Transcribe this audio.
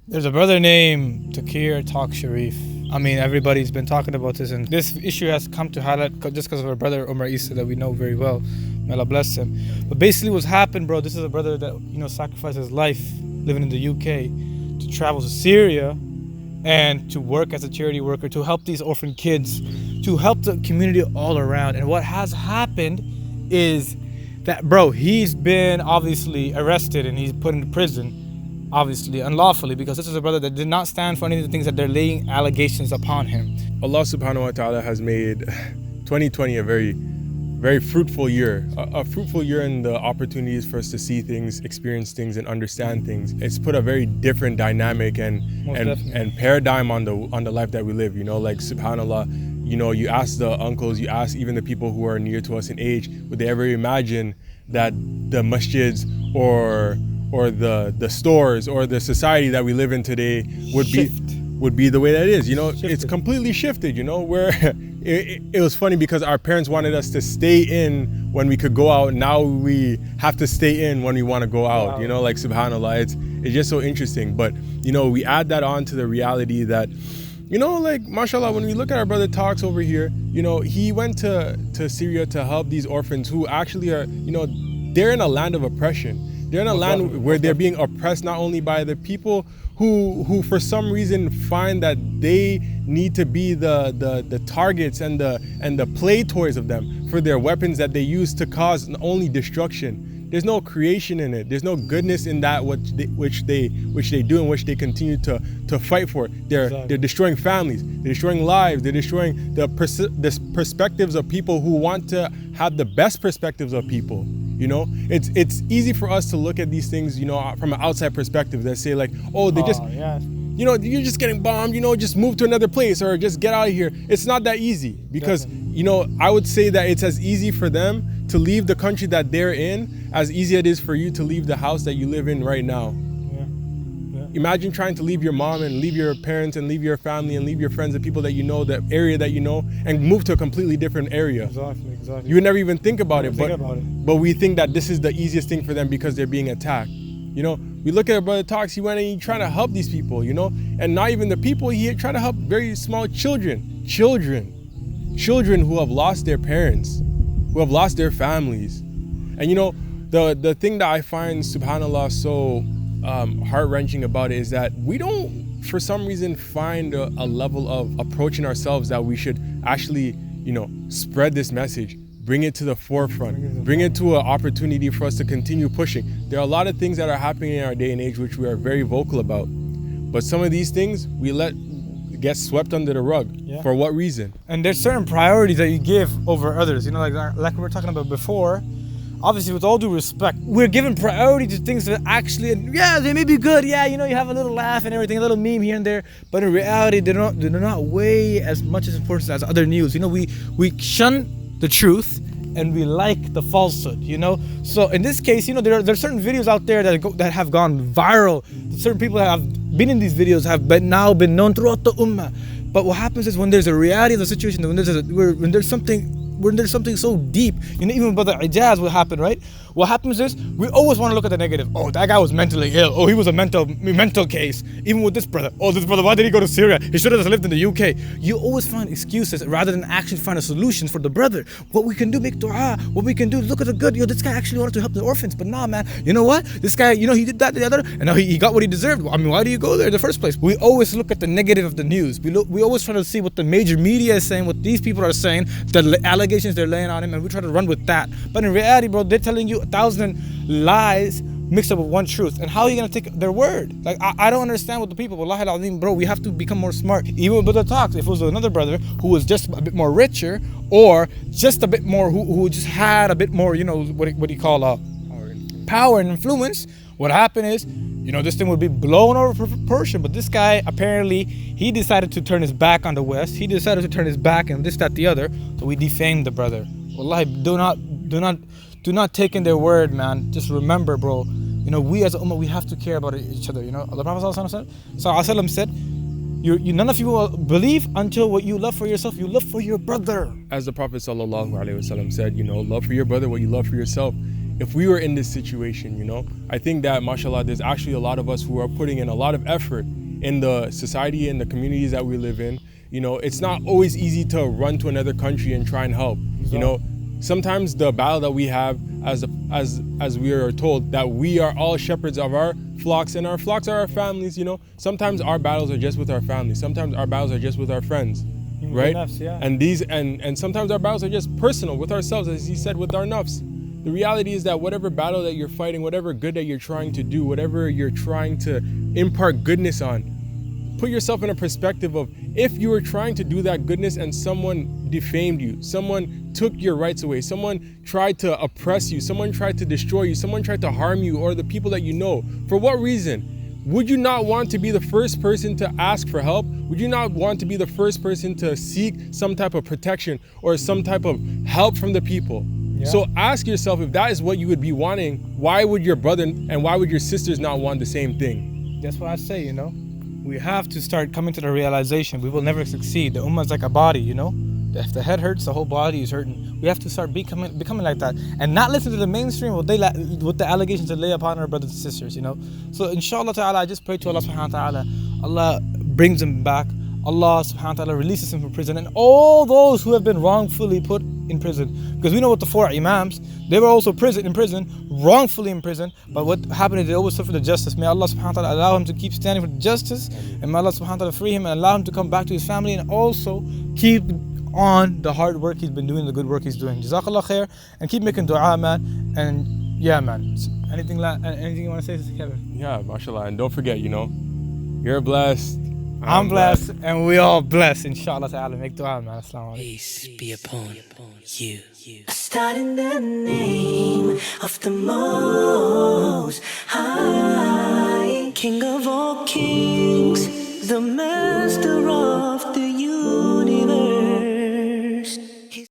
There's a brother named Tauqir Tox Sharif. I mean, everybody's been talking about this, and this issue has come to highlight just because of our brother Omar Issa that we know very well. May Allah bless him. But basically, what's happened, bro? This is a brother that sacrificed his life living in the UK to travel to Syria and to work as a charity worker to help these orphan kids, to help the community all around. And what has happened is that, bro, he's been obviously arrested and he's put into prison. Obviously, unlawfully, because this is a brother that did not stand for any of the things that they're laying allegations upon him. Allah subhanahu wa ta'ala has made 2020 a very fruitful year. A fruitful year in the opportunities for us to see things, experience things, and understand things. It's put a very different dynamic and paradigm on the life that we live. Like subhanallah, you ask the uncles, you ask even the people who are near to us in age, would they ever imagine that the masjids or the stores or the society that we live in today would be the way that it is. It's completely shifted, where it was funny because our parents wanted us to stay in when we could go out. Now we have to stay in when we want to go out. Wow. Like subhanallah, it's just so interesting. But we add that on to the reality that like mashallah, when we look at our brother Tox over here, he went to Syria to help these orphans who actually are, they're in a land of oppression. They're in a land where they're being oppressed not only by the people who for some reason find that they need to be the targets and the play toys of them for their weapons that they use to cause only destruction. There's no creation in it. There's no goodness in that which they do and which they continue to fight for. They're destroying families. They're destroying lives. They're destroying the perspectives of people who want to have the best perspectives of people. It's easy for us to look at these things, from an outside perspective that say like, oh, they just, you're just getting bombed, just move to another place or just get out of here. It's not that easy because, I would say that it's as easy for them to leave the country that they're in as easy it is for you to leave the house that you live in right now. Imagine trying to leave your mom and leave your parents and leave your family and leave your friends and people that the area that and move to a completely different area. Exactly. You would never even think about it, but we think that this is the easiest thing for them because they're being attacked. We look at our brother Tox, he went and he tried to help these people, and not even the people, he tried to help very small children who have lost their parents, who have lost their families. And the thing that I find subhanallah so heart-wrenching about it is that we don't for some reason find a level of approaching ourselves that we should actually spread this message, bring it to the forefront, bring it to an opportunity for us to continue pushing. There are a lot of things that are happening in our day and age which we are very vocal about, but some of these things we let get swept under the rug. For what reason? And there's certain priorities that you give over others, like we were talking about before. Obviously, with all due respect, we're giving priority to things that actually, they may be good. You have a little laugh and everything, a little meme here and there, but in reality, they do not weigh as much as importance as other news. We shun the truth and we like the falsehood. So in this case, there are certain videos out there that have gone viral. Certain people that have been in these videos have now been known throughout the ummah. But what happens is when there's a reality of the situation, when there's something so deep, even with the ijaz, what happened, right? What happens is we always want to look at the negative. Oh, that guy was mentally ill. Oh, he was a mental case. Even with this brother. Oh, this brother, why did he go to Syria? He should have just lived in the UK. You always find excuses rather than actually find a solution for the brother. What we can do, make dua. What we can do, look at the good. This guy actually wanted to help the orphans. But nah, man. You know what? This guy, he did that, the other, and now he got what he deserved. I mean, why do you go there in the first place? We always look at the negative of the news. We always try to see what the major media is saying, what these people are saying, the allegations they're laying on him, and we try to run with that. But in reality, bro, they're telling you 1,000 lies mixed up with one truth. And how are you going to take their word? Like, I don't understand what the people, wallahi al-azim, bro, we have to become more smart. Even with Brother Tox, if it was another brother who was just a bit more richer or just a bit more, who just had a bit more, what do you call power and influence, what happened is, this thing would be blown over proportion. But this guy, apparently, he decided to turn his back on the West. He decided to turn his back and this, that, the other. So we defamed the brother. Wallahi, do not take in their word, man. Just remember, bro. We as a ummah, we have to care about each other. The Prophet ﷺ said, none of you will believe until what you love for yourself, you love for your brother. As the Prophet ﷺ said, love for your brother what you love for yourself. if we were in this situation, you know. I think that, mashallah, there's actually a lot of us who are putting in a lot of effort in the society and the communities that we live in. You know, it's not always easy to run to another country and try and help. You know, sometimes the battle that we have, as we are told, that we are all shepherds of our flocks, and our flocks are our families. You know, sometimes our battles are just with our families. Sometimes our battles are just with our friends, right? Nafs, yeah. And sometimes our battles are just personal with ourselves, as he said, with our nafs. The reality is that whatever battle that you're fighting, whatever good that you're trying to do, whatever you're trying to impart goodness on, put yourself in a perspective of, if you were trying to do that goodness and someone defamed you, someone took your rights away, someone tried to oppress you, someone tried to destroy you, someone tried to harm you or the people that you know, for what reason? Would you not want to be the first person to ask for help? Would you not want to be the first person to seek some type of protection or some type of help from the people? Yeah. So ask yourself, if that is what you would be wanting, why would your brother and why would your sisters not want the same thing? That's what I say, you know. We have to start coming to the realization we will never succeed. The ummah is like a body, you know. If the head hurts, the whole body is hurting. We have to start becoming like that, and not listen to the mainstream with the allegations they lay upon our brothers and sisters, you know. So inshallah ta'ala, I just pray to Allah subhanahu wa ta'ala, Allah brings them back. Allah subhanahu wa ta'ala releases them from prison, and all those who have been wrongfully put in prison. Because we know what the 4 imams, they were also in prison, wrongfully in prison, but what happened is they always stood for the justice. May Allah subhanahu wa ta'ala allow him to keep standing for justice, and may Allah subhanahu wa ta'ala free him and allow him to come back to his family, and also keep on the hard work he's been doing, the good work he's doing. Jazakallah khair, and keep making dua, man. And yeah, man, anything you want to say, Kevin? Yeah, mashallah, and don't forget, you know, you're blessed, I'm blessed, and we all blessed, inshallah ta'ala. Make dua, man. Assalamu alaikum. Peace be upon you. I start in the name of the Most High, King of all kings, the